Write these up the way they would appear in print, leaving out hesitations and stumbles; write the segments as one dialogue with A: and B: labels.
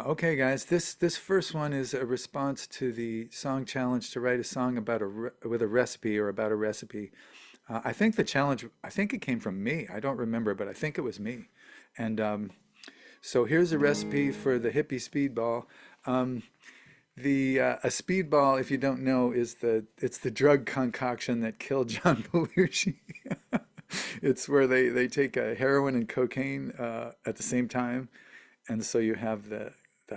A: Okay, guys, this first one is a response to the song challenge to write a song about with a recipe or about a recipe. I think the challenge, I think it came from me. I don't remember, but I think it was me. And so here's a recipe for the Hippie Speedball. Um, the a speedball, if you don't know, is it's the drug concoction that killed John Belushi. It's where they take heroin and cocaine at the same time, and so you have the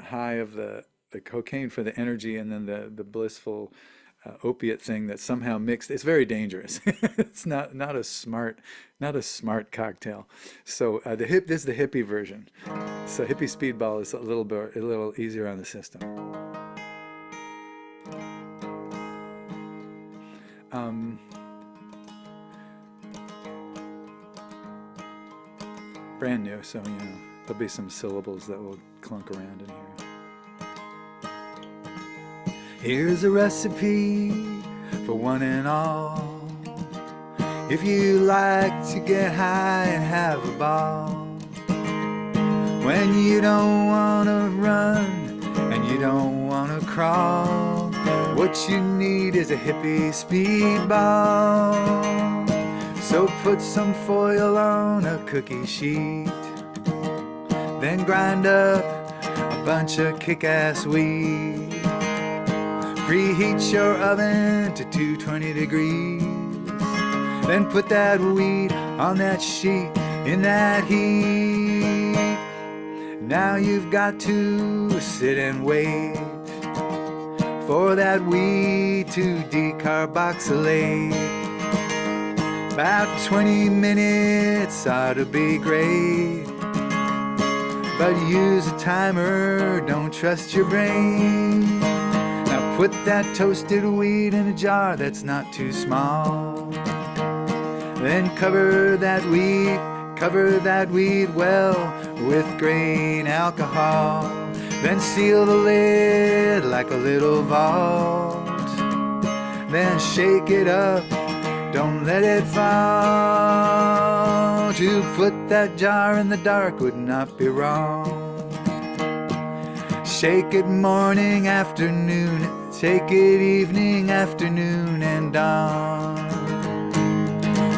A: high of the cocaine for the energy, and then the blissful opiate thing that's somehow mixed. It's very dangerous. It's not a smart cocktail. So this is the hippie version. So hippie speedball is a little easier on the system. Um, Brand new, so there'll be some syllables that will clunk around in here. Here's a recipe for one and all. If you like to get high and have a ball, when you don't want to run and you don't want to crawl, what you need is a hippie speedball. So put some foil on a cookie sheet, then grind up a bunch of kick-ass weed. Preheat your oven to 220 degrees, then put that weed on that sheet in that heat. Now you've got to sit and wait for that weed to decarboxylate. About 20 minutes ought to be great, but use a timer, don't trust your brain. Now put that toasted weed in a jar that's not too small, then cover that weed well with grain alcohol, then seal the lid like a little vault, then shake it up, don't let it fall. To put that jar in the dark would not be wrong. Shake it morning, afternoon, take it evening, afternoon, and dawn.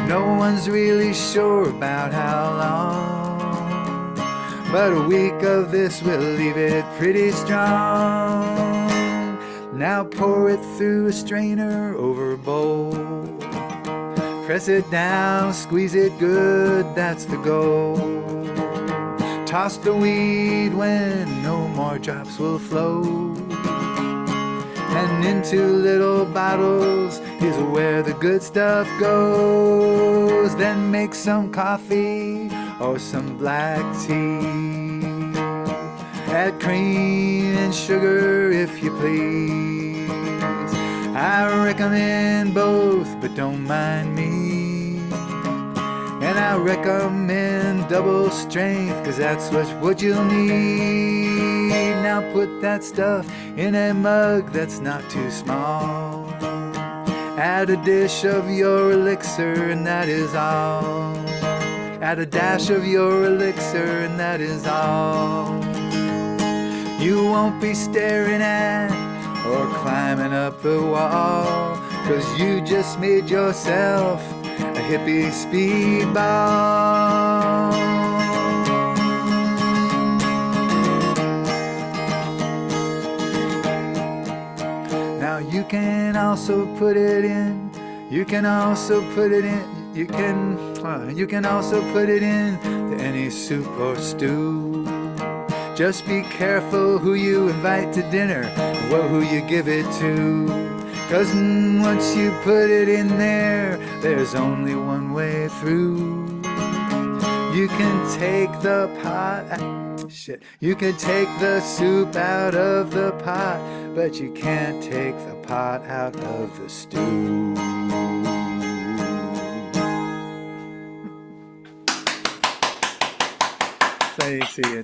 A: No one's really sure about how long, but a week of this will leave it pretty strong. Now pour it through a strainer over a bowl. Press it down, squeeze it good, that's the goal. Toss the weed when no more drops will flow, and into little bottles is where the good stuff goes. Then make some coffee or some black tea. Add cream and sugar if you please. I recommend both, but don't mind me. And I recommend double strength, cause that's what you'll need. Now put that stuff in a mug that's not too small. Add a dish of your elixir and that is all. Add a dash of your elixir and that is all. You won't be staring at or climbing up the wall, cause you just made yourself a hippie speedball. Now you can also put it in, you can also put it in, you can also put it in to any soup or stew. Just be careful who you invite to dinner and who you give it to. Cause once you put it in there, there's only one way through. You can take the you can take the soup out of the pot, but you can't take the pot out of the stew. So you see,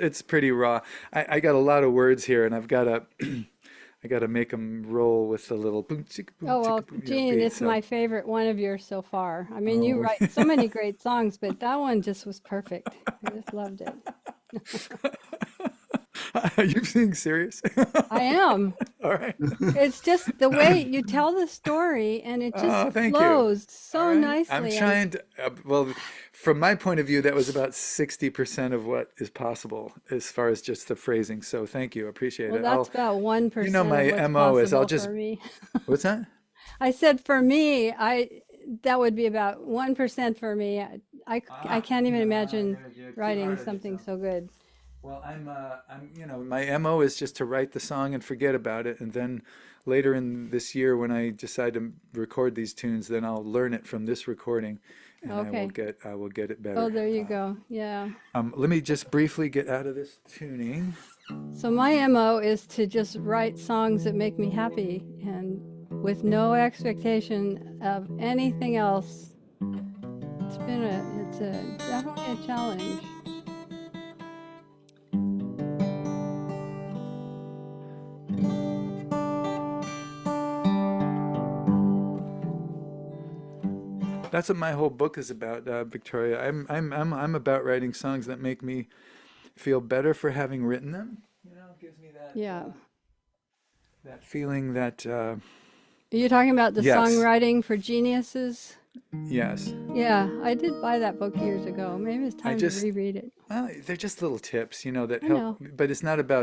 A: it's pretty raw. I got a lot of words here, and I've got to I got to make them roll with a little boom chicka boom
B: Oh, well,
A: chicka boom
B: Gene,
A: beat.
B: it's
A: So
B: my favorite one of yours so far. I mean, you
A: oh.
B: write so many great songs, but that one just was perfect. I just loved it.
A: Are you being serious?
B: I am.
A: All right.
B: It's just the way you tell the story, and it just
A: Oh, thank you.
B: flows
A: All
B: so
A: right. I'm
B: nicely. And
A: trying to, well, from my point of view, that was about 60% of what is possible as far as just the phrasing. So thank you. Appreciate
B: well,
A: it.
B: that's about
A: You know,
B: 1% of
A: my
B: what's
A: MO is I'll
B: possible
A: just,
B: for me.
A: what's that?
B: I said for me, that would be about 1% for me. I can't even imagine
A: You're too
B: writing
A: hard on
B: something
A: yourself.
B: so good.
A: Well, my MO is just to write the song and forget about it. And then later in this year, when I decide to record these tunes, then I'll learn it from this recording and
B: Okay.
A: I will get it
B: Oh,
A: better.
B: there you go. Yeah.
A: Let me just briefly get out of this tuning.
B: So my MO is to just write songs that make me happy and with no expectation of anything else. It's definitely a challenge.
A: That's what my whole book is about, Victoria. I'm about writing songs that make me feel better for having written them. You know, it gives me
B: Yeah.
A: that feeling that
B: Are you talking about the
A: yes,
B: songwriting for geniuses?
A: yes.
B: Yeah, I did buy that book years ago. Maybe it's
A: I
B: time to
A: just
B: reread it.
A: well, they're just little tips, you know, that
B: I
A: help.
B: know.
A: But it's not about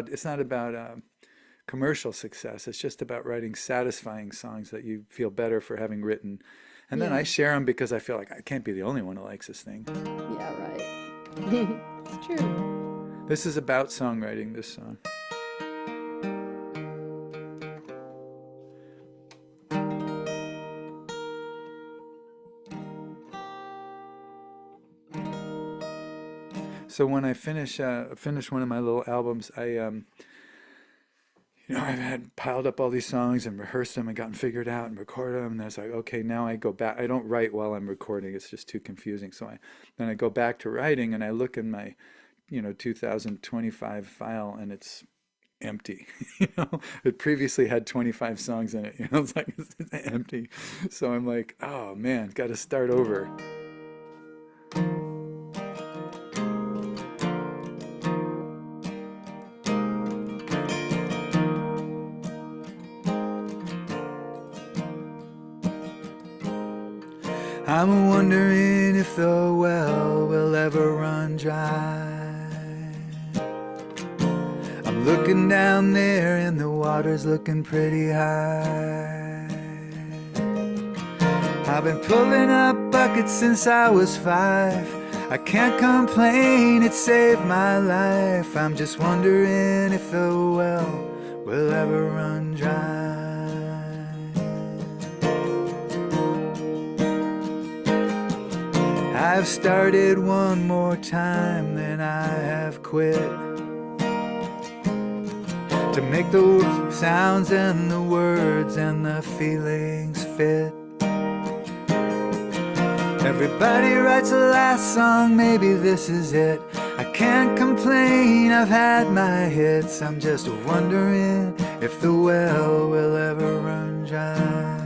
A: commercial success. It's just about writing satisfying songs that you feel better for having written. And then I
B: Yeah.
A: share them because I feel like I can't be the only one who likes this thing.
B: Yeah, right. It's true.
A: This is about songwriting, this song. So when I finish one of my little albums, I've had piled up all these songs and rehearsed them and gotten figured out and recorded them. And I was like, okay, now I go back. I don't write while I'm recording. It's just too confusing. Then I go back to writing and I look in my, 2025 file and it's empty. It previously had 25 songs in it. It's like it's empty. So I'm like, oh man, got to start over. I'm wondering if the well will ever run dry. I'm looking down there and the water's looking pretty high. I've been pulling up buckets since I was 5. I can't complain, it saved my life. I'm just wondering if the well will ever run dry. I've started one more time, then I have quit. To make the sounds and the words and the feelings fit. Everybody writes a last song, maybe this is it. I can't complain, I've had my hits. I'm just wondering if the well will ever run dry.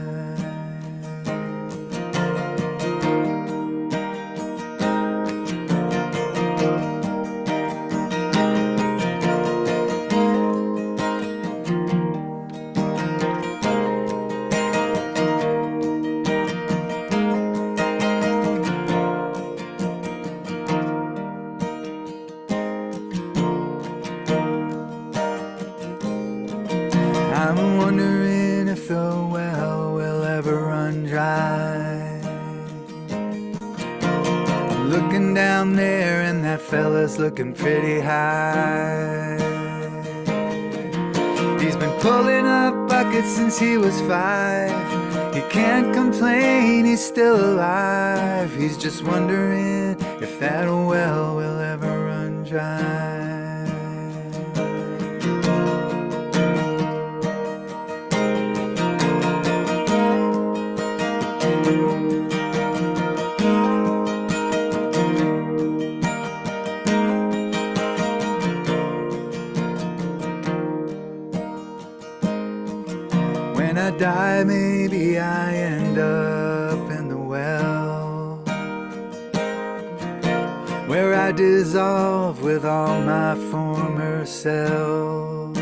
A: I'm wondering if the well will ever run dry. I'm looking down there and that fella's looking pretty high. He's been pulling up buckets since he was 5. He can't complain, he's still alive. He's just wondering if that well will ever run dry. When I die, maybe I end up in the well, where I dissolve with all my former selves.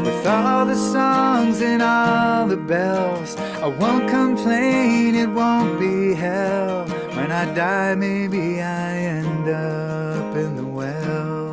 A: With all the songs and all the bells, I won't complain, it won't be hell. When I die, maybe I end up in the well.